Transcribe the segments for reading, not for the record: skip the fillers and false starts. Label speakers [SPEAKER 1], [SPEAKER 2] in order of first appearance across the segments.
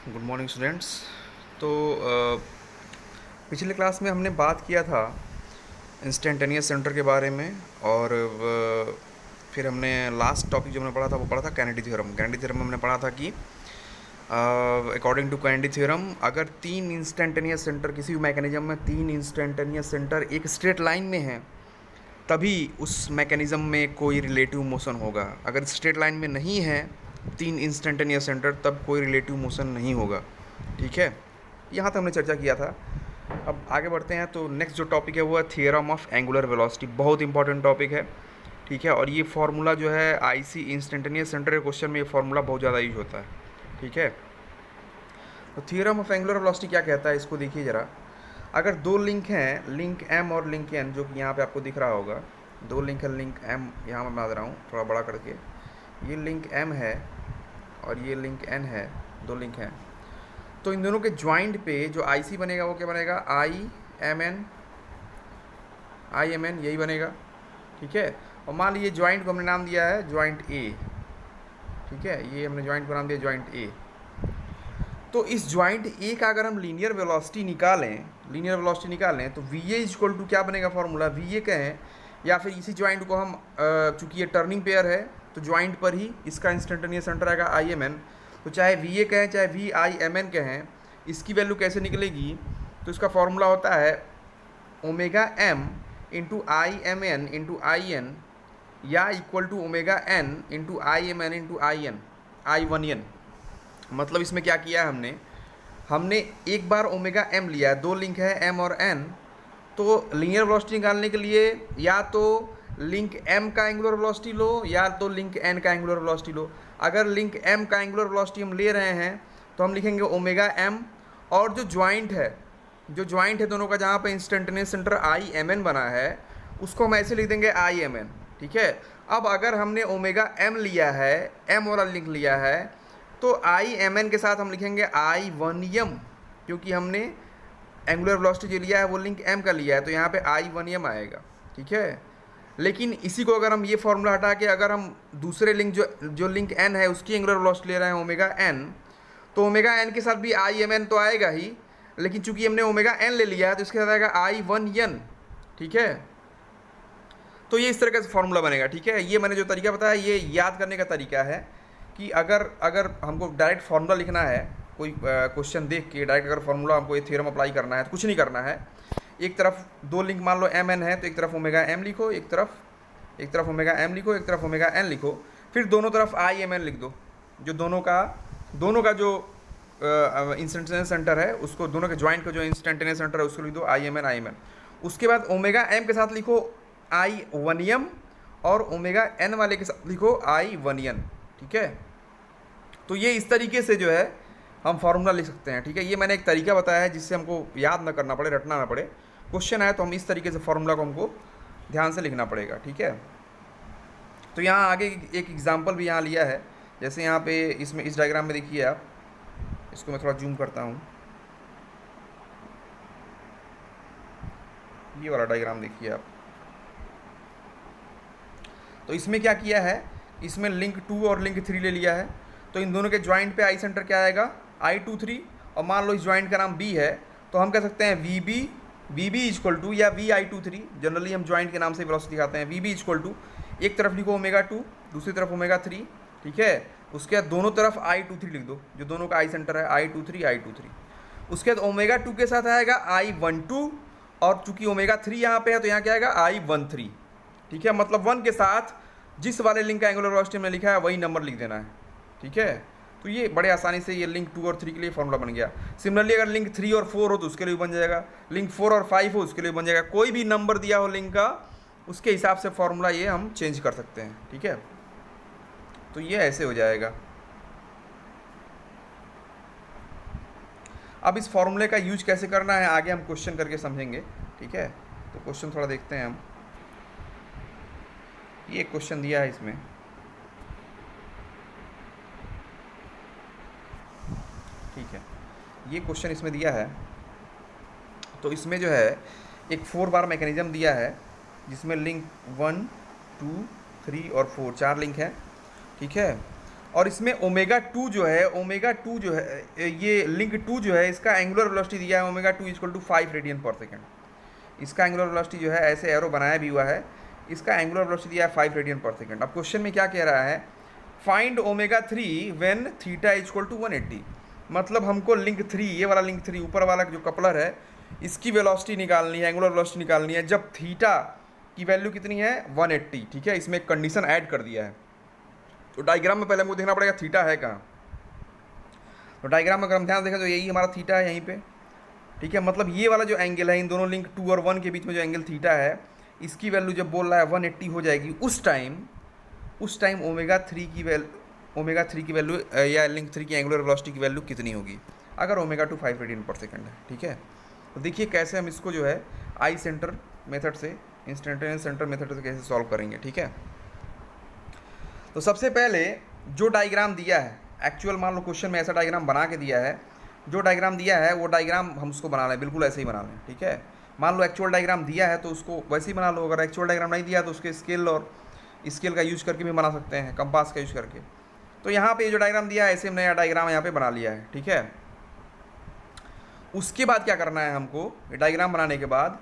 [SPEAKER 1] Good morning students. तो पिछले class में हमने बात किया था इंस्टेंटेनियस सेंटर के बारे में। और फिर हमने लास्ट टॉपिक जो हमने पढ़ा था वो पढ़ा था कैनेडी थ्योरम। कैनेडी थ्योरम में हमने पढ़ा था कि अकॉर्डिंग टू कैनेडी थ्योरम अगर तीन इंस्टेंटेनियस सेंटर किसी भी मैकेनिज्म में तीन इंस्टेंटेनियस सेंटर एक स्ट्रेट लाइन में हैं तभी उस मैकेनिज्म में कोई रिलेटिव मोशन होगा। अगर स्ट्रेट लाइन में नहीं है तीन इंस्टेंटेनियस सेंटर तब कोई रिलेटिव मोशन नहीं होगा। ठीक है, यहाँ तक हमने चर्चा किया था। अब आगे बढ़ते हैं। तो नेक्स्ट जो टॉपिक है वो है थियरम ऑफ एंगुलर वेलोसिटी। बहुत इंपॉर्टेंट टॉपिक है। ठीक है, और ये फार्मूला जो है आईसी इंस्टेंटेनियस सेंटर के क्वेश्चन में ये फार्मूला बहुत ज़्यादा यूज होता है। ठीक है, तो थियरम ऑफ एंगुलर वेलोसिटी क्या कहता है इसको देखिए ज़रा। अगर दो लिंक हैं, लिंक एम और लिंक एन, जो कि यहाँ पे आपको दिख रहा होगा, दो लिंक है, लिंक एम यहाँ मैं बना दे रहा हूँ थोड़ा बड़ा करके। ये लिंक एम है और ये लिंक एन है, दो लिंक हैं। तो इन दोनों के ज्वाइंट पे जो आईसी बनेगा वो क्या बनेगा, I M N, I M N यही बनेगा। ठीक है, और मान लीजिए ज्वाइंट को हमने नाम दिया है ज्वाइंट ए। ठीक है, ये हमने ज्वाइंट को नाम दिया ज्वाइंट ए। तो इस ज्वाइंट ए का अगर हम लीनियर वेलोसिटी निकालें तो वी ए इक्वल टू क्या बनेगा फॉर्मूला, वी ए कहें या फिर इसी ज्वाइंट को हम चूंकि ये टर्निंग पेयर है तो ज्वाइंट पर ही इसका इंस्टेंटेनियस सेंटर आएगा आई एम एन। तो चाहे वी ए कहें चाहे वी आई एम एन कहें, इसकी वैल्यू कैसे निकलेगी, तो इसका फॉर्मूला होता है omega M into I M N into I N या equal to omega N into I M N into I N, I one N. मतलब इसमें क्या किया है हमने एक बार ओमेगा एम लिया है, दो लिंक है एम और एन। तो लीनियर वेलोसिटी निकालने के लिए या तो लिंक एम का एंगुलर वेलोसिटी लो या तो लिंक एन का एंगुलर वेलोसिटी लो। अगर लिंक एम का एंगुलर वेलोसिटी हम ले रहे हैं तो हम लिखेंगे ओमेगा एम, और जो ज्वाइंट है दोनों का, जहाँ पे instantaneous centre I M N बना है, उसको हम ऐसे लिख देंगे आई एम एन। ठीक है, अब अगर हमने ओमेगा एम लिया है, एम वाला लिंक लिया है, तो आई एम एन के साथ हम लिखेंगे आई वन एम, क्योंकि हमने एंगुलर वेलोसिटी जो लिया है वो लिंक एम का लिया है, तो यहाँ पे आई वन एम आएगा। ठीक है, लेकिन इसी को अगर हम ये फॉर्मूला हटा के अगर हम दूसरे लिंक जो लिंक एन है उसकी एंगुलर वेलोसिटी ले रहे हैं ओमेगा एन, तो ओमेगा एन के साथ भी आई एम एन तो आएगा ही, लेकिन चूंकि हमने ओमेगा एन ले लिया है तो इसके साथ आएगा आई वन एन। ठीक है, तो ये इस तरह का फॉर्मूला बनेगा। ठीक है, ये मैंने जो तरीका बताया ये याद करने का तरीका है कि अगर हमको डायरेक्ट फार्मूला लिखना है, कोई क्वेश्चन देख के डायरेक्ट अगर फार्मूला हमको ये थ्योरम अप्लाई करना है तो कुछ नहीं करना है। एक तरफ दो लिंक मान लो एम एन है तो एक तरफ ओमेगा एम लिखो, एक तरफ ओमेगा एम लिखो, एक तरफ ओमेगा एन लिखो, फिर दोनों तरफ आई एम एन लिख दो। जो दोनों का जो इंस्टेंटेनियस सेंटर है उसको, दोनों के ज्वाइंट का जो इंस्टेंटेनियस सेंटर है उसको लिख दो आई एम एन। उसके बाद ओमेगा एम के साथ लिखो आई वन एम और ओमेगा एन वाले के साथ लिखो आई वन एन। ठीक है, तो ये इस तरीके से जो है हम फार्मूला लिख सकते हैं। ठीक है, ये मैंने एक तरीका बताया है जिससे हमको याद ना करना पड़े, रटना ना पड़े। क्वेश्चन आए तो हम इस तरीके से फार्मूला को हमको ध्यान से लिखना पड़ेगा। ठीक है, तो यहाँ आगे एक एग्जांपल भी यहाँ लिया है। जैसे यहाँ पे इसमें इस डायग्राम में देखिए आप, इसको मैं थोड़ा जूम करता हूँ, ये वाला डायग्राम देखिए आप। तो इसमें क्या किया है, इसमें लिंक 2 और लिंक 3 ले लिया है। तो इन दोनों के ज्वाइंट पे आई सेंटर क्या आएगा, I23, और मान लो इस ज्वाइंट का नाम B है तो हम कह सकते हैं VB इक्वल टू या VI23। जनरली हम ज्वाइंट के नाम से वेलोसिटी दिखाते हैं। VB इक्वल टू एक तरफ लिखो ओमेगा 2, दूसरी तरफ ओमेगा 3। ठीक है, उसके बाद दोनों तरफ I23 लिख दो, जो दोनों का आई सेंटर है I23। उसके बाद ओमेगा 2 के साथ आएगा I12, और चूंकि ओमेगा 3 यहाँ पे है तो यहाँ क्या आएगा I13। ठीक है, मतलब 1 के साथ जिस वाले लिंक का एंगुलर वेलोसिटी में लिखा है वही नंबर लिख देना है। ठीक है, तो ये बड़े आसानी से ये लिंक 2 और 3 के लिए फॉर्मूला बन गया। सिमिलरली अगर लिंक 3 और 4 हो तो उसके लिए भी बन जाएगा, लिंक 4 और 5 हो उसके लिए बन जाएगा। कोई भी नंबर दिया हो लिंक का उसके हिसाब से फॉर्मूला ये हम चेंज कर सकते हैं। ठीक है, तो ये ऐसे हो जाएगा। अब इस फॉर्मूले का यूज कैसे करना है आगे हम क्वेश्चन करके समझेंगे। ठीक है, तो क्वेश्चन थोड़ा देखते हैं हम। ये क्वेश्चन दिया है इसमें, ठीक है, ये क्वेश्चन इसमें दिया है। तो इसमें जो है एक 4 बार मैकेनिज्म दिया है जिसमें लिंक 1, 2, 3 और 4 चार लिंक है। ठीक है, और इसमें ओमेगा टू जो है, ओमेगा टू जो है, ये लिंक टू जो है, इसका एंगुलर वेलोसिटी दिया है omega two equal to 5 radian per second. इसका एंगुलर वेलोसिटी जो है, ऐसे एरो बनाया भी हुआ है, इसका एंगुलर वेलोसिटी दिया है 5 रेडियन पर सेकेंड। अब क्वेश्चन में क्या कह रहा है, find omega three when theta equal to 180। मतलब हमको लिंक थ्री, ये वाला लिंक थ्री ऊपर वाला जो कपलर है, इसकी वेलोसिटी निकालनी है, एंगुलर वेलोसिटी निकालनी है जब थीटा की वैल्यू कितनी है, 180। ठीक है, इसमें एक कंडीशन ऐड कर दिया है। तो डायग्राम में पहले हमको देखना पड़ेगा थीटा है कहाँ। तो डायग्राम में अगर हम ध्यान देखें तो यही हमारा थीटा है यहीं पे। ठीक है, मतलब ये वाला जो एंगल है, इन दोनों लिंक 2 और 1 के बीच में जो एंगल थीटा है, इसकी वैल्यू जब बोल रहा है 180 हो जाएगी, उस टाइम ओमेगा थ्री की वैल्यू या लिंक थ्री की एंगुलर वेलोसिटी की वैल्यू कितनी होगी, अगर omega two 5 radian per second है। ठीक है, तो देखिए कैसे हम इसको जो है आई सेंटर मेथड से, इंस्टेंटेनियस सेंटर मेथड से कैसे सॉल्व करेंगे। ठीक है, तो सबसे पहले जो डायग्राम दिया है, एक्चुअल मान लो क्वेश्चन में ऐसा डायग्राम बना के दिया है, जो डायग्राम दिया है वो डायग्राम हम उसको बना लें, बिल्कुल ऐसे ही बना लें। ठीक है, मान लो एक्चुअल डायग्राम दिया है तो उसको वैसे ही बना लो, अगर एक्चुअल डायग्राम नहीं दिया तो उसके स्केल और स्केल का यूज करके भी बना सकते हैं, कंपास का यूज करके। तो यहाँ पे जो डायग्राम दिया है, ऐसे नया डायग्राम यहाँ पे बना लिया है। ठीक है, उसके बाद क्या करना है हमको, डायग्राम बनाने के बाद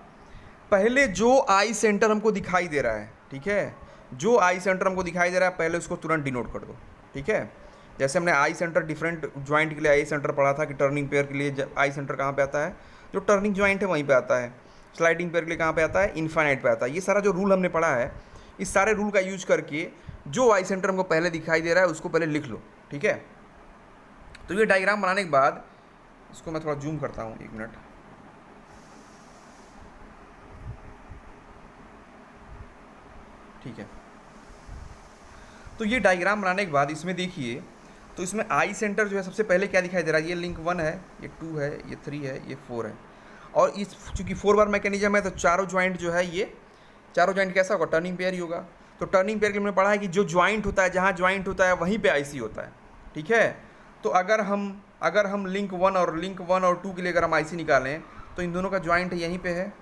[SPEAKER 1] पहले जो आई सेंटर हमको दिखाई दे रहा है, ठीक है, जो आई सेंटर हमको दिखाई दे रहा है पहले उसको तुरंत डिनोट कर दो। ठीक है, जैसे हमने आई सेंटर डिफरेंट ज्वाइंट के लिए आई सेंटर पढ़ा था कि टर्निंग पेयर के लिए आई सेंटर कहाँ पे आता है, जो टर्निंग ज्वाइंट है वहीं पे आता है। स्लाइडिंग पेयर के लिए कहाँ पे आता है, इनफाइनाइट पे आता है। ये सारा जो रूल हमने पढ़ा है, इस सारे रूल का यूज करके जो आई सेंटर हमको पहले दिखाई दे रहा है उसको पहले लिख लो। ठीक है, तो ये डायग्राम बनाने के बाद इसको मैं थोड़ा जूम करता हूँ, 1 मिनट। ठीक है, तो ये डायग्राम बनाने के बाद इसमें देखिए, तो इसमें आई सेंटर जो है सबसे पहले क्या दिखाई दे रहा है, ये लिंक 1 है, ये 2 है, ये 3 है, ये 4 है। और इस चूँकि 4 बार मैकेनिज्म है तो चारों ज्वाइंट जो है, ये चारों ज्वाइंट कैसा होगा, टर्निंग पेयर ही होगा। तो टर्निंग पेयर के लिए हमने पढ़ा है कि जो ज्वाइंट होता है, जहाँ ज्वाइंट होता है वहीं पे आईसी होता है। ठीक है, तो अगर हम लिंक 1 और 2 के लिए अगर हम आईसी निकालें तो इन दोनों का ज्वाइंट यहीं पे है।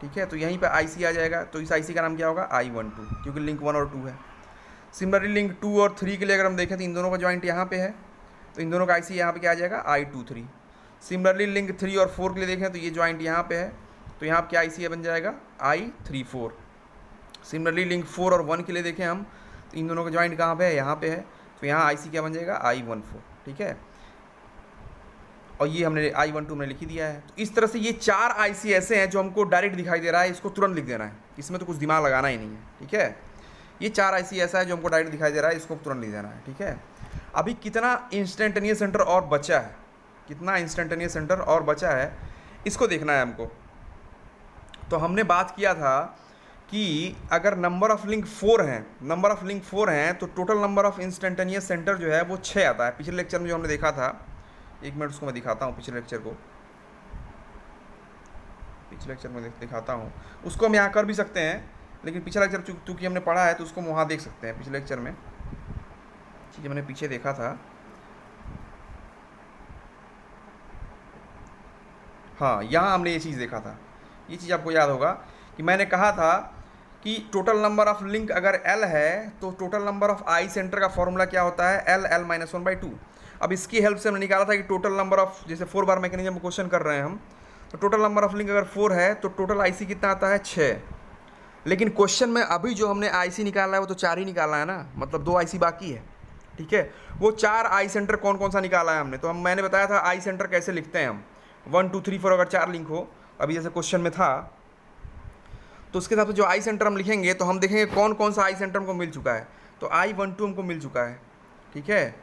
[SPEAKER 1] ठीक है, तो यहीं पे आईसी आ जाएगा, तो इस आईसी का नाम क्या होगा, I12, क्योंकि लिंक 1 और 2 है। सिमिलरली लिंक 2 और 3 के लिए अगर हम देखें तो इन दोनों का ज्वाइंट यहाँ पे है, तो इन दोनों का आईसी यहाँ पे क्या आ जाएगा, I23। सिमिलरली लिंक 3 और 4 के लिए देखें तो ये ज्वाइंट यहाँ पे है, तो यहाँ पे क्या आईसी बन जाएगा, I34। सिमिलरली लिंक 4 और 1 के लिए देखें हम तो इन दोनों का ज्वाइंट कहाँ पे है, यहाँ पे है, तो यहाँ आईसी क्या बन जाएगा, I14। ठीक है, और ये हमने I12 में लिख ही दिया है। तो इस तरह से ये 4 आईसी ऐसे हैं जो हमको डायरेक्ट दिखाई दे रहा है, इसको तुरंत लिख देना है, इसमें तो कुछ दिमाग लगाना ही नहीं है। ठीक है, ये 4 आईसी ऐसा है जो हमको डायरेक्ट दिखाई दे रहा है, इसको तुरंत लिख देना है। ठीक है, अभी कितना इंस्टेंटेनियस सेंटर और बचा है, कितना इंस्टेंटेनियस सेंटर और बचा है, इसको देखना है हमको। तो हमने बात किया था कि अगर नंबर ऑफ लिंक 4 हैं तो total number of instantaneous centre जो है वो 6 आता है। पिछले लेक्चर में जो हमने देखा था, 1 मिनट उसको मैं दिखाता हूँ, पिछले लेक्चर में दिखाता हूँ, उसको हम यहाँ कर भी सकते हैं, लेकिन पिछला लेक्चर चूँकि हमने पढ़ा है तो उसको हम वहाँ देख सकते हैं। पिछले लेक्चर में चीज़ मैंने पीछे देखा था, हाँ यहाँ हमने ये चीज़ देखा था। ये चीज़ आपको याद होगा कि मैंने कहा था कि टोटल नंबर ऑफ लिंक अगर L है तो total number of I centre का फॉर्मूला क्या होता है, L-1/2। अब इसकी हेल्प से हमने निकाला था कि टोटल नंबर ऑफ, जैसे 4 बार मैकेनिज्म क्वेश्चन कर रहे हैं हम, तो टोटल नंबर ऑफ लिंक अगर 4 है तो टोटल आईसी कितना आता है, 6। लेकिन क्वेश्चन में अभी जो हमने आईसी निकाला है वो तो 4 ही निकाला है ना, मतलब 2 आईसी बाकी है। ठीक है, वो 4 आई सेंटर कौन कौन सा निकाला है हमने, तो मैंने बताया था आई सेंटर कैसे लिखते हैं हम, 1 2 3 4 अगर 4 लिंक हो, अभी जैसे क्वेश्चन में था, तो उसके हिसाब से जो आई सेंटर हम लिखेंगे तो हम देखेंगे कौन कौन सा आई सेंटर हमको मिल चुका है। तो I12 हमको मिल चुका है, ठीक है,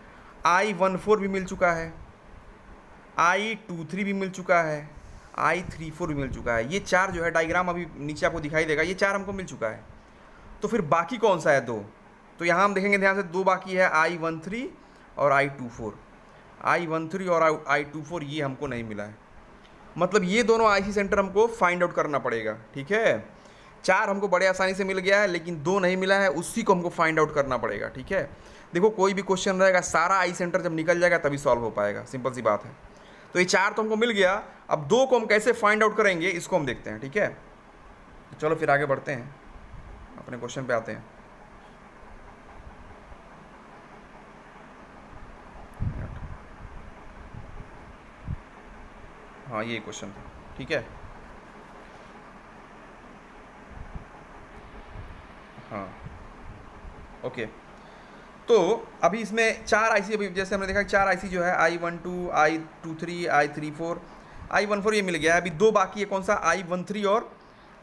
[SPEAKER 1] I14 भी मिल चुका है, I23 भी मिल चुका है, I34 भी मिल चुका है। ये 4 जो है डायग्राम अभी नीचे आपको दिखाई देगा, ये 4 हमको मिल चुका है। तो फिर बाकी कौन सा है, 2, तो यहाँ हम देखेंगे ध्यान से, 2 बाकी है, I13 और I24। I13 और I24 ये हमको नहीं मिला है, मतलब ये दोनों आईसी सेंटर हमको फाइंड आउट करना पड़ेगा। ठीक है, 4 हमको बड़े आसानी से मिल गया है, लेकिन 2 नहीं मिला है, उसी को हमको फाइंड आउट करना पड़ेगा। ठीक है, देखो कोई भी क्वेश्चन रहेगा, सारा आई सेंटर जब निकल जाएगा तभी सॉल्व हो पाएगा, सिंपल सी बात है। तो ये 4 तो हमको मिल गया, अब 2 को हम कैसे फाइंड आउट करेंगे इसको हम देखते हैं। ठीक है, चलो फिर आगे बढ़ते हैं, अपने क्वेश्चन पे आते हैं। हाँ ये क्वेश्चन था, ठीक है। हाँ ओके। तो अभी इसमें चार आईसी, अभी जैसे हमने देखा चार आईसी जो है I12, I23, I34, I14 ये मिल गया है। अभी दो बाकी है, कौन सा, I13 और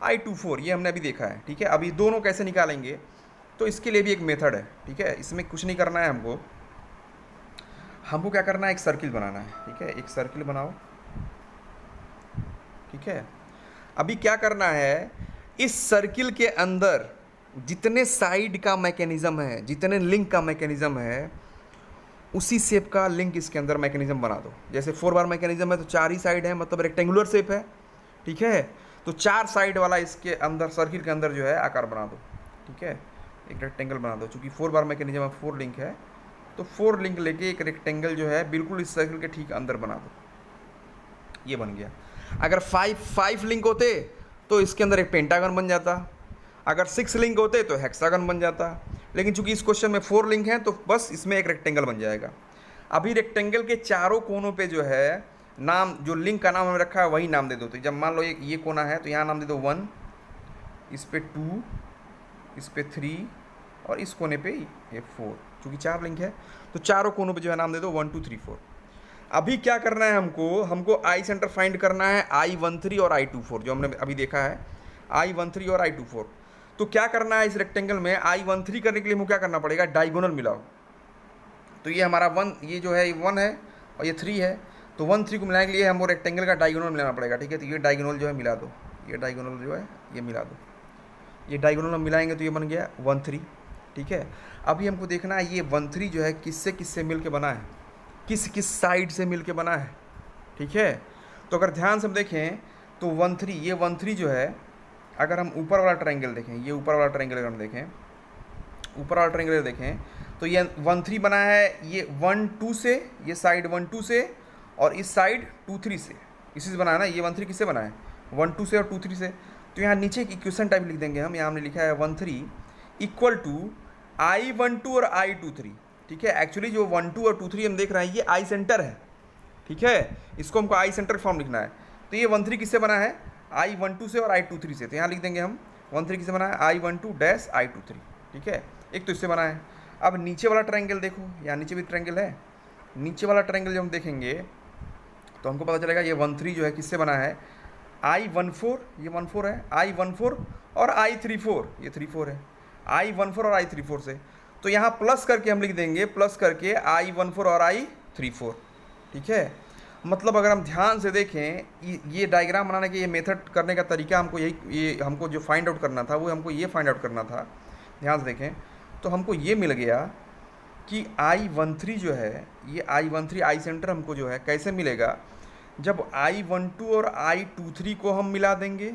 [SPEAKER 1] I24, ये हमने अभी देखा है, ठीक है। अभी दोनों कैसे निकालेंगे, तो इसके लिए भी एक मेथड है, ठीक है। इसमें कुछ नहीं करना है हमको, हमको क्या करना है, एक सर्किल बनाना है, ठीक है। एक सर्किल बनाओ, ठीक है। अभी क्या करना है, इस सर्किल के अंदर जितने साइड का मैकेनिज्म है, जितने लिंक का मैकेनिज्म है, उसी शेप का लिंक इसके अंदर मैकेनिज्म बना दो। जैसे 4 बार मैकेनिज्म है तो चार ही साइड है, मतलब रेक्टेंगुलर शेप है, ठीक है। तो चार साइड वाला इसके अंदर, सर्किल के अंदर जो है आकार बना दो, ठीक है। एक रेक्टेंगल बना दो, चूँकि 4 बार मैकेनिज्म है, 4 लिंक है, तो 4 लिंक लेके एक रेक्टेंगल जो है बिल्कुल इस सर्किल के ठीक अंदर बना दो, ये बन गया। अगर 5 लिंक होते तो इसके अंदर एक पेंटागन बन जाता, अगर 6 लिंक होते तो हेक्सागन बन जाता, लेकिन चूंकि इस क्वेश्चन में 4 लिंक हैं तो बस इसमें एक रेक्टेंगल बन जाएगा। अभी रेक्टेंगल के चारों कोनों पे जो है नाम, जो लिंक का नाम हमने रखा है वही नाम दे दो। तो जब मान लो ये कोना है तो यहाँ नाम दे दो 1, इस पे 2, इस पे 3 और इस कोने पे ये 4, चूँकि 4 लिंक है तो चारों कोनों पे जो है नाम दे दो 1 2 3 4। अभी क्या करना है हमको आई सेंटर फाइंड करना है, I13 और I24 जो हमने अभी देखा है, I13 और I24। तो क्या करना है, इस रेक्टेंगल में I13 करने के लिए हमको क्या करना पड़ेगा, डायगोनल मिलाओ। तो ये हमारा 1, ये जो है 1 है और ये 3 है, तो 1 3 को मिलाने के लिए हमको रेक्टेंगल का डायगोनल मिलाना पड़ेगा, ठीक है। तो ये डायगोनल जो है मिला दो, ये डायगोनल जो है ये मिला दो, ये डायगोनल हम मिलाएंगे तो ये बन गया 1 3, ठीक है। अभी हमको देखना है ये 1 3 जो है किससे किससे मिल के बना है, किस किस साइड से मिल के बना है, ठीक है। तो अगर ध्यान से हम देखें तो 1 3, ये 1 3 जो है, अगर हम ऊपर वाला ट्रायंगल देखें, ये ऊपर वाला ट्रायंगल अगर हम देखें, ऊपर वाला ट्रायंगल देखें तो ये 1 3 बना है, ये 1 2 से, ये साइड 1 2 से और इस साइड 2 3 से, इसी से बना है ना। ये 1 3 किससे बना है, 1 2 से और 2 3 से। तो यहाँ नीचे एक इक्वेशन टाइप लिख देंगे हम, यहाँ हमने लिखा है 1 3 इक्वल टू I12 और I23, ठीक है। एक्चुअली जो 1 2 और 2 3 हम देख रहे हैं ये आई सेंटर है, ठीक है। इसको हमको आई सेंटर फॉर्म लिखना है। तो ये 1 3 किससे बना है, I12 से और I23 से। तो यहाँ लिख देंगे हम 1 3 किससे बना है, I12 डैश I23, ठीक है। एक तो इससे बना है। अब नीचे वाला ट्रायंगल देखो, यहाँ नीचे भी ट्रायंगल है, नीचे वाला ट्रायंगल जब हम देखेंगे तो हमको पता चलेगा ये 1 3 जो है किससे बना है, I14, ये 1 4 है, I14 और I34, ये 3 4 है, I14 और I34 से। तो यहाँ प्लस करके हम लिख देंगे, प्लस करके I14 और I34, ठीक है। मतलब अगर हम ध्यान से देखें, ये डायग्राम बनाने के, ये मेथड करने का तरीका हमको यही, ये हमको जो फाइंड आउट करना था वो हमको ये फाइंड आउट करना था। ध्यान से देखें तो हमको ये मिल गया कि I13 जो है, ये I13 आई सेंटर हमको जो है कैसे मिलेगा, जब I12 और I23 को हम मिला देंगे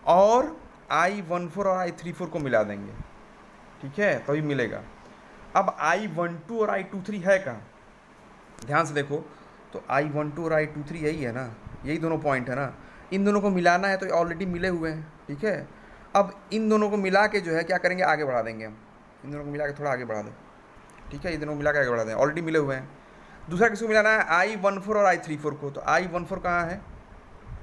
[SPEAKER 1] और I14 और I34 को मिला देंगे, ठीक है, तभी मिलेगा। अब I12 और I23 है कहाँ, ध्यान से देखो तो I12 और I23 यही है ना, यही दोनों पॉइंट है ना। इन दोनों को मिलाना है तो ऑलरेडी मिले हुए हैं, ठीक है। अब इन दोनों को मिला के जो है क्या करेंगे, आगे बढ़ा देंगे हम। इन दोनों को मिला के थोड़ा आगे बढ़ा दो, ठीक है। इन दोनों को मिला के आगे बढ़ा दें, ऑलरेडी मिले हुए हैं। दूसरा किसको मिलाना है, I14 और I34 को। तो I14 कहाँ है,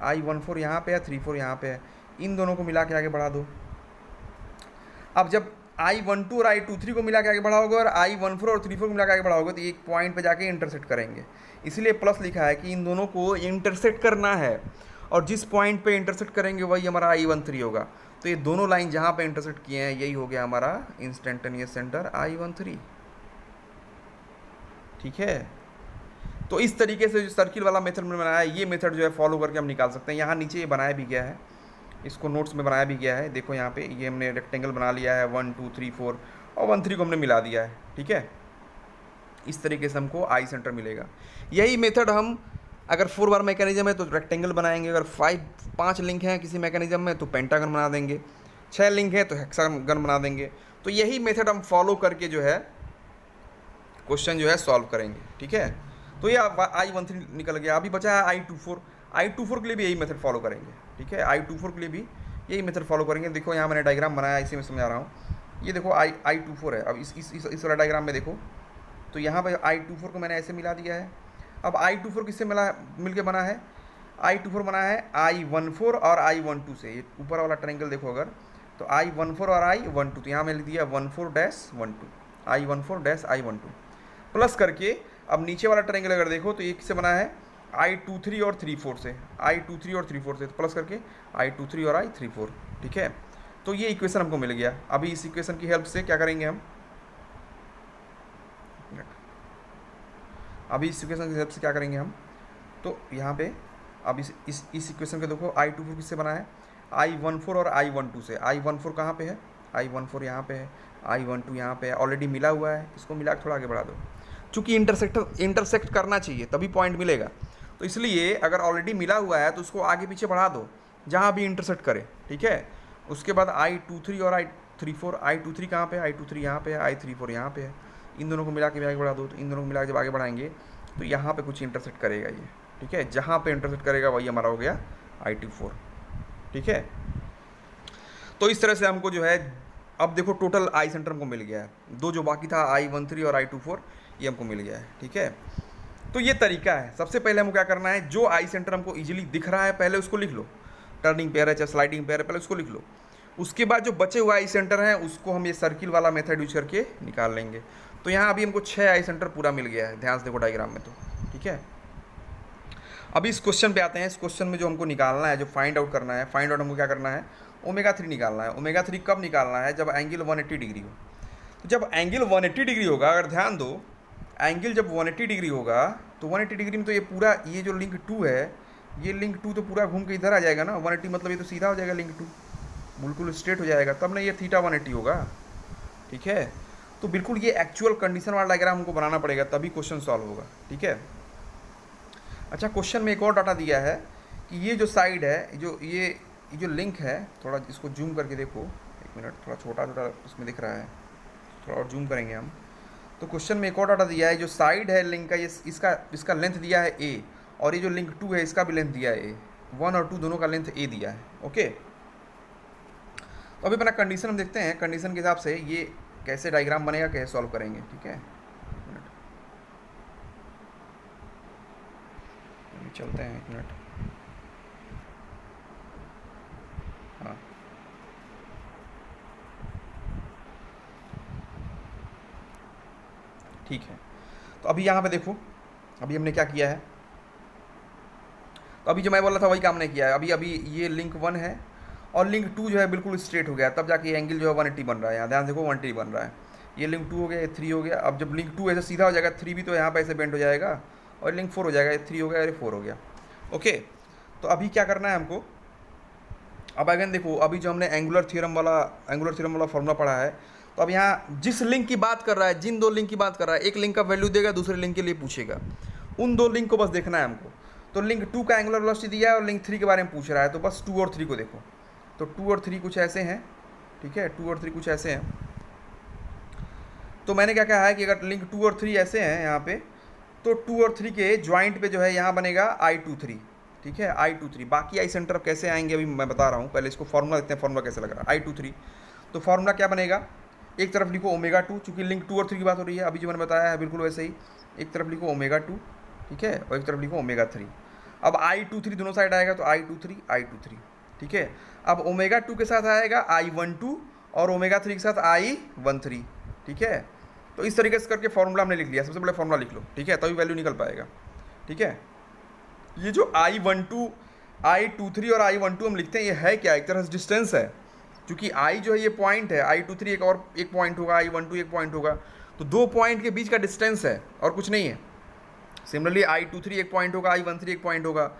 [SPEAKER 1] I14 यहाँ पे है, 34 यहाँ पे है। इन दोनों को मिला के आगे बढ़ा दो। अब जब I12 और I23 को मिला के आगे बढ़ाओगे और I14 और 34 को मिला के आगे बढ़ाओगे तो एक पॉइंट पे जाके इंटरसेक्ट करेंगे, इसलिए प्लस लिखा है कि इन दोनों को इंटरसेक्ट करना है और जिस पॉइंट पे इंटरसेक्ट करेंगे वही हमारा I13 होगा। तो ये दोनों लाइन जहाँ पे इंटरसेक्ट किए हैं यही हो गया हमारा इंस्टेंटेनियस सेंटर I13, ठीक है। तो इस तरीके से जो सर्किल वाला मेथड में बनाया है, ये मेथड जो है फॉलो करके हम निकाल सकते हैं। यहाँ नीचे ये बनाया भी गया है, इसको नोट्स में बनाया भी गया है। देखो यहाँ पे ये हमने रेक्टेंगल बना लिया है, 1 2 3 4 और 1 3 को हमने मिला दिया है, ठीक है। इस तरीके से हमको आई सेंटर मिलेगा। यही मेथड हम अगर 4 बार मैकेनिज्म है तो रेक्टेंगल बनाएंगे, अगर 5 लिंक हैं किसी मैकेनिज्म में तो पेंटागन बना देंगे, 6 लिंक है तो हेक्सागन बना देंगे। तो यही मेथड हम फॉलो करके जो है क्वेश्चन जो है सॉल्व करेंगे, ठीक है। तो ये I13 निकल गया। अभी बचा है I24 के लिए भी यही मेथड फॉलो करेंगे, ठीक है। I24 के लिए भी यही मेथड फॉलो करेंगे। देखो यहाँ मैंने डायग्राम बनाया, इसी में समझा रहा हूँ। ये देखो I24 है। अब इस वाला डायग्राम में देखो तो यहाँ पे I24 को मैंने ऐसे मिला दिया है। अब I24 किससे मिल के बना है, I24 बना है I14 और I12 से। ये ऊपर वाला ट्रायंगल देखो अगर, तो I14 और I12, तो यहाँ मैंने लिख दिया 14-12, I14-I12 प्लस करके। अब नीचे वाला ट्रायंगल अगर देखो तो ये किससे बना है, I23 और 34 से, I23 और 34 से, तो प्लस करके I23 और I34। ठीक है, तो ये इक्वेशन हमको मिल गया। अभी इस इक्वेशन की हेल्प से क्या करेंगे हम, अभी इस इक्वेशन की हेल्प से क्या करेंगे हम, तो यहाँ पे अब इस इक्वेशन के देखो I24 किससे बना है, I14 और I12 से। I14 कहाँ पे है, I14 यहाँ पे है, I12 यहाँ पे है, ऑलरेडी मिला हुआ है, इसको मिला के थोड़ा आगे बढ़ा दो। चूँकि इंटरसेक्ट करना चाहिए तभी पॉइंट मिलेगा, तो इसलिए अगर ऑलरेडी मिला हुआ है तो उसको आगे पीछे बढ़ा दो जहाँ भी इंटरसेक्ट करे। ठीक है, उसके बाद I23 और I34, I23 कहाँ पे है, I23 यहाँ पे है, I34 यहाँ पे है, इन दोनों को मिला के आगे बढ़ा दो। तो इन दोनों को मिला के जब आगे बढ़ाएंगे तो यहाँ पे कुछ इंटरसेक्ट करेगा ये। ठीक है, जहाँ पे इंटरसेक्ट करेगा वही हमारा हो गया I24। ठीक है, तो इस तरह से हमको जो है, अब देखो टोटल आई सेंटर हमको मिल गया है, दो जो बाकी था I13 और I24 ये हमको मिल गया है। ठीक है, तो ये तरीका है। सबसे पहले हमको क्या करना है, जो आई सेंटर हमको इजीली दिख रहा है पहले उसको लिख लो, टर्निंग पेयर है चाहे स्लाइडिंग पेयर है, पहले उसको लिख लो। उसके बाद जो बचे हुए आई सेंटर हैं उसको हम ये सर्किल वाला मेथड यूज करके निकाल लेंगे। तो यहाँ अभी हमको 6 आई सेंटर पूरा मिल गया है, ध्यान से देखो डायग्राम में। तो ठीक है, अभी इस क्वेश्चन पे आते हैं। इस क्वेश्चन में जो हमको निकालना है, जो फाइंड आउट करना है, फाइंड आउट हमको क्या करना है, ओमेगा 3 निकालना है। ओमेगा 3 कब निकालना है, जब एंगल 180 डिग्री हो। तो जब एंगल 180 डिग्री होगा, अगर ध्यान दो, एंगल जब 180 डिग्री होगा तो 180 डिग्री में तो ये पूरा ये जो लिंक 2 है, ये लिंक 2 तो पूरा घूम के इधर आ जाएगा ना। 180 मतलब ये तो सीधा हो जाएगा, लिंक 2 बिल्कुल स्ट्रेट हो जाएगा, तब ना ये थीटा 180 होगा। ठीक है, तो बिल्कुल ये एक्चुअल कंडीशन वाला डायग्राम हमको बनाना पड़ेगा तभी क्वेश्चन सॉल्व होगा। ठीक है, अच्छा क्वेश्चन में एक और डाटा दिया है कि ये जो साइड है, जो ये जो लिंक है, थोड़ा इसको जूम करके देखो, एक मिनट, थोड़ा छोटा छोटा इसमें दिख रहा है, थोड़ा और जूम करेंगे हम। तो क्वेश्चन में एक और डाटा दिया है, जो साइड है लिंक का, ये इसका लेंथ दिया है a, और ये जो लिंक 2 है इसका भी लेंथ दिया है a, 1 और 2 दोनों का लेंथ a दिया है। ओके, तो अभी अपना कंडीशन हम देखते हैं, कंडीशन के हिसाब से ये कैसे डायग्राम बनेगा, कैसे सॉल्व करेंगे। ठीक है, चलते हैं, एक मिनट। हाँ, ठीक है, तो अभी यहाँ पे देखो, अभी हमने क्या किया है, तो अभी जो मैं बोल रहा था वही काम नहीं किया है। अभी ये लिंक 1 है और लिंक 2 जो है बिल्कुल स्ट्रेट हो गया, तब जाके एंगल जो है 180 बन रहा है। यहाँ ध्यान देखो 180 बन रहा है, ये लिंक 2 हो गया, ये 3 हो गया। अब जब लिंक 2 ऐसे सीधा हो जाएगा, 3 भी तो यहाँ पे ऐसे बेंड हो जाएगा, और लिंक 4 हो जाएगा, ये 3 हो गया, ये 4 हो गया। ओके, तो अभी क्या करना है हमको, अब अगेन देखो, अभी जो हमने एंगुलर थ्योरम वाला फॉर्मूला पढ़ा है, तो अब यहाँ जिस लिंक की बात कर रहा है, जिन दो लिंक की बात कर रहा है, एक लिंक का वैल्यू देगा, दूसरे लिंक के लिए पूछेगा, उन दो लिंक को बस देखना है हमको। तो लिंक 2 का एंगुलर वेलोसिटी दिया है और लिंक 3 के बारे में पूछ रहा है, तो बस 2 और 3 को देखो। तो 2 और 3 कुछ ऐसे हैं। ठीक है, 2 और 3 कुछ ऐसे हैं। तो मैंने क्या कहा है कि अगर लिंक 2 और 3 ऐसे हैं यहाँ पे, तो 2 और 3 के ज्वाइंट पे जो है यहाँ बनेगा I23। ठीक है, I23। बाकी आई सेंटर कैसे आएंगे अभी मैं बता रहा हूँ, पहले इसको फॉर्मूला देखते हैं, फॉर्मूला कैसे लग रहा है। I23, तो फॉर्मूला क्या बनेगा, एक तरफ लिखो ओमेगा 2, चूँकि लिंक 2 और 3 की बात हो रही है, अभी जो मैंने बताया है बिल्कुल वैसे ही, एक तरफ लिखो ओमेगा 2, ठीक है, और एक तरफ लिखो ओमेगा 3। अब I23 दोनों साइड आएगा तो I23। ठीक है, अब ओमेगा 2 के साथ आएगा I12 और ओमेगा 3 के साथ I13। ठीक है, तो इस तरीके से करके फॉर्मूला हमने लिख लिया। सबसे पहले फॉर्मूला लिख लो, ठीक है, तभी वैल्यू निकल पाएगा। ठीक है, ये जो I12, I23 और I12 हम लिखते हैं, ये है क्या, एक तरह से डिस्टेंस है, क्योंकि I जो है ये पॉइंट है, I23 एक पॉइंट होगा, I12 एक पॉइंट होगा, तो दो पॉइंट के बीच का डिस्टेंस है और कुछ नहीं है। सिमिलरली I23 एक पॉइंट होगा, I13 एक पॉइंट होगा,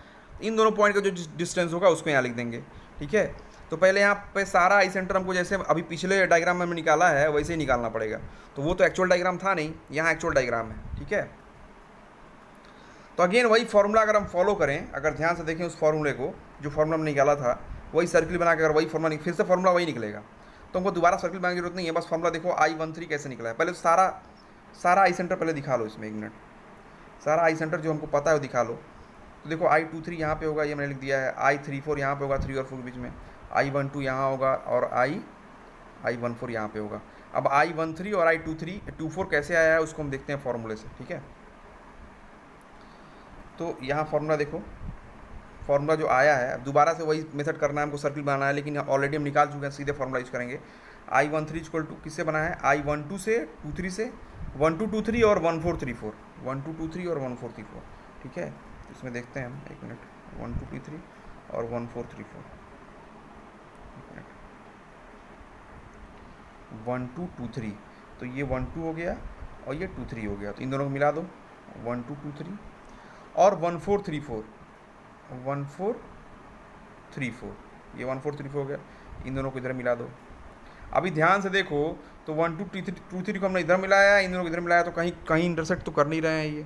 [SPEAKER 1] इन दोनों पॉइंट का जो डिस्टेंस होगा उसको यहाँ लिख देंगे। ठीक है, तो पहले यहाँ पे सारा आई सेंटर हमको जैसे अभी पिछले डायग्राम में हमने निकाला है वैसे ही निकालना पड़ेगा। तो वो तो एक्चुअल डायग्राम था नहीं, यहाँ एक्चुअल डायग्राम है। ठीक है, तो अगेन वही फॉर्मूला अगर हम फॉलो करें, अगर ध्यान से देखें उस फॉर्मूले को, जो फॉर्मूला हमने निकाला था, वही सर्किल बना के अगर वही फॉर्मूला फिर से फॉर्मूला वही निकलेगा, तो हमको दोबारा सर्किल बनाने की जरूरत नहीं है। बस फॉर्मूला देखो I13 कैसे निकला है, पहले तो सारा आई सेंटर पहले दिखा लो इसमें, एक मिनट, सारा आई सेंटर जो हमको पता है वो दिखा लो। तो देखो I23 यहाँ पे होगा, ये मैंने लिख दिया है, I34 यहाँ पे होगा, 3 और 4 के बीच में, I12 यहाँ होगा और I14 यहाँ पे होगा। अब I13 और I24 कैसे आया है उसको हम देखते हैं फॉर्मूले से। ठीक है, तो यहाँ फॉर्मूला देखो, फार्मूला जो आया है, अब दोबारा से वही मेथड करना है हमको, सर्किल बनाना है, लेकिन ऑलरेडी हम निकाल चुके हैं, सीधे फार्मूला यूज करेंगे। I13 इक्वल टू किससे बना है, I12 से 23 से 1223 और 1434, 1223 और 1434, ठीक है। इसमें देखते हैं हम, एक मिनट, 1223 और 1434, 1223, तो ये 12 हो गया और ये 23 हो गया, तो इन दोनों को मिला दो, 1223 और 1434, 1434, ये 1434 हो गया, इन दोनों को इधर मिला दो। अभी ध्यान से देखो तो 1223 को हमने इधर मिलाया, इन दोनों को इधर मिलाया, तो कहीं कहीं इंटरसेक्ट तो कर नहीं रहे हैं ये,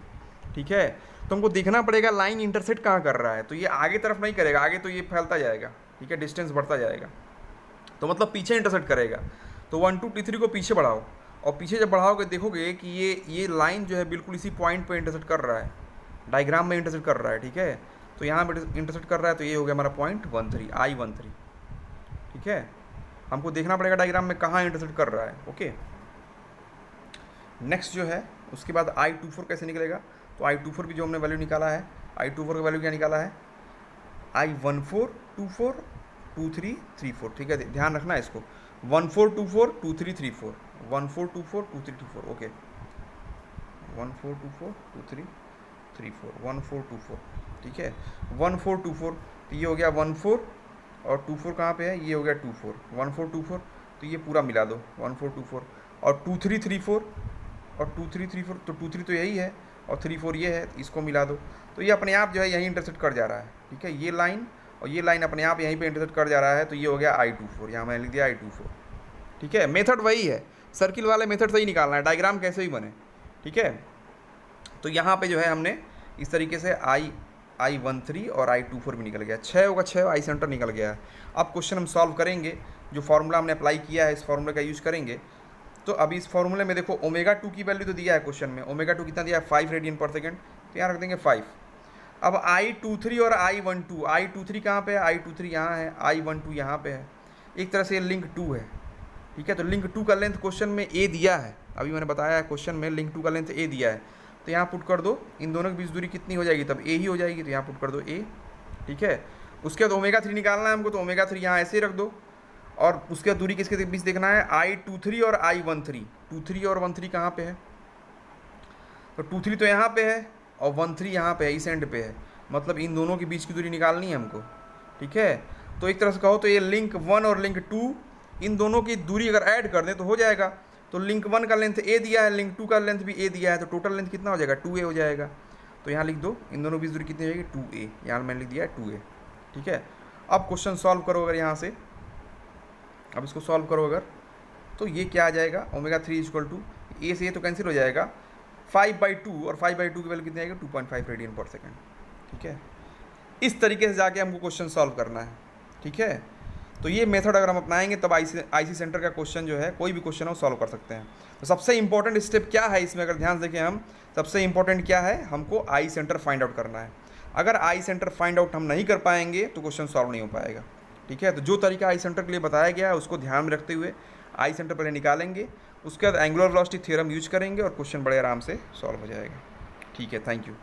[SPEAKER 1] ठीक है। तो हमको देखना पड़ेगा लाइन इंटरसेक्ट कहाँ कर रहा है, तो ये आगे तरफ नहीं करेगा, आगे तो ये फैलता जाएगा, ठीक है, डिस्टेंस बढ़ता जाएगा, तो मतलब पीछे इंटरसेक्ट करेगा। तो 1223 को पीछे बढ़ाओ, और पीछे जब बढ़ाओगे देखोगे कि ये लाइन जो है बिल्कुल इसी पॉइंट पे इंटरसेक्ट कर रहा है, डायग्राम में इंटरसेक्ट कर रहा है, ठीक है। तो यहाँ पे इंटरसेक्ट कर रहा है, तो ये हो गया हमारा पॉइंट 13, I13, ठीक है। हमको देखना पड़ेगा डायग्राम में कहाँ इंटरसेक्ट कर रहा है, ओके। नेक्स्ट जो है उसके बाद I24 कैसे निकलेगा, तो I24 भी जो हमने वैल्यू निकाला है, I24 का वैल्यू क्या निकाला है, I14 24 23 34, ठीक है, ध्यान रखना है इसको, 1424 2334, 1424 2334, ओके, 1424 2334, 1424, ठीक है, 1424, तो ये हो गया 14 और 24 कहाँ पे है, ये हो गया 24, 1424, तो ये पूरा मिला दो, 1424 और 2334 और 2334, तो 23 तो यही है और 34 ये है, इसको मिला दो, तो ये अपने आप जो है यहीं इंटरसेक्ट कर जा रहा है, ठीक है। ये लाइन और ये लाइन अपने आप यहीं पे इंटरसेक्ट कर जा रहा है, तो ये हो गया I24, यहाँ मैंने लिख दिया I24, ठीक है। मेथड वही है, सर्किल वाले मेथड से ही निकालना है, डायग्राम कैसे भी बने, ठीक है। तो यहाँ पे जो है हमने इस तरीके से I13 और I24 भी निकल गया, 6 होगा 6, आई सेंटर निकल गया है। अब क्वेश्चन हम सॉल्व करेंगे, जो फार्मूला हमने अप्लाई किया है इस फार्मूले का यूज़ करेंगे। तो अभी इस फार्मूले में देखो ω2 की वैल्यू तो दिया है क्वेश्चन में, ω2 कितना दिया है, 5 रेडियन पर सेकेंड, तो यहाँ रख देंगे 5। अब I23 और I12, I23 कहाँ पे है, I23 यहाँ है, I12 यहाँ पे है, एक तरह से लिंक 2 है, ठीक है। तो लिंक 2 का लेंथ क्वेश्चन में A दिया है, अभी मैंने बताया है क्वेश्चन में लिंक 2 का लेंथ A दिया है, तो यहाँ पुट कर दो, इन दोनों के बीच दूरी कितनी हो जाएगी, तब A ही हो जाएगी, तो यहाँ पुट कर दो A, ठीक है। उसके बाद ω3 निकालना है हमको, तो ω3 यहाँ ऐसे ही रख दो, और उसके बाद दूरी किसके बीच देखना है, I23 और I13, 23 और 13 कहाँ पे है, तो 23 तो यहाँ पे है और 13 यहाँ पे है, इस एंड पे है, मतलब इन दोनों के बीच की दूरी निकालनी है हमको, ठीक है। तो एक तरह से कहो तो ये लिंक 1 और लिंक 2, इन दोनों की दूरी अगर ऐड कर दें तो हो जाएगा। तो लिंक 1 का लेंथ A दिया है, लिंक 2 का लेंथ भी A दिया है, तो टोटल लेंथ कितना हो जाएगा, 2A हो जाएगा। तो यहाँ लिख दो, इन दोनों की बीच दूरी कितनी हो जाएगी, 2A, यहाँ मैंने लिख दिया है 2A, ठीक है। अब क्वेश्चन सॉल्व करो अगर यहाँ से, अब इसको सॉल्व करो अगर, तो ये क्या आ जाएगा, ω3 इक्वल टू A से A तो कैंसिल हो जाएगा, 5/2, और 5/2 की वैल्यू कितनी आएगी, 2.5 रेडियन पर सेकेंड, ठीक है। इस तरीके से जाके हमको क्वेश्चन सॉल्व करना है, ठीक है। तो ये मेथड अगर हम अपनाएंगे तब आईसी सेंटर का क्वेश्चन जो है, कोई भी क्वेश्चन हो सॉल्व कर सकते हैं। तो सबसे इंपॉर्टेंट स्टेप क्या है इसमें, अगर ध्यान से देखें हम, सबसे इंपॉर्टेंट क्या है, हमको आई सेंटर फाइंड आउट करना है। अगर आई सेंटर फाइंड आउट हम नहीं कर पाएंगे तो क्वेश्चन सॉल्व नहीं हो पाएगा, ठीक है। तो जो तरीका आई सेंटर के लिए बताया गया है उसको ध्यान में रखते हुए आई सेंटर पहले निकालेंगे, उसके बाद एंगुलर वेलोसिटी थ्योरम यूज करेंगे और क्वेश्चन बड़े आराम से सॉल्व हो जाएगा, ठीक है। Thank you.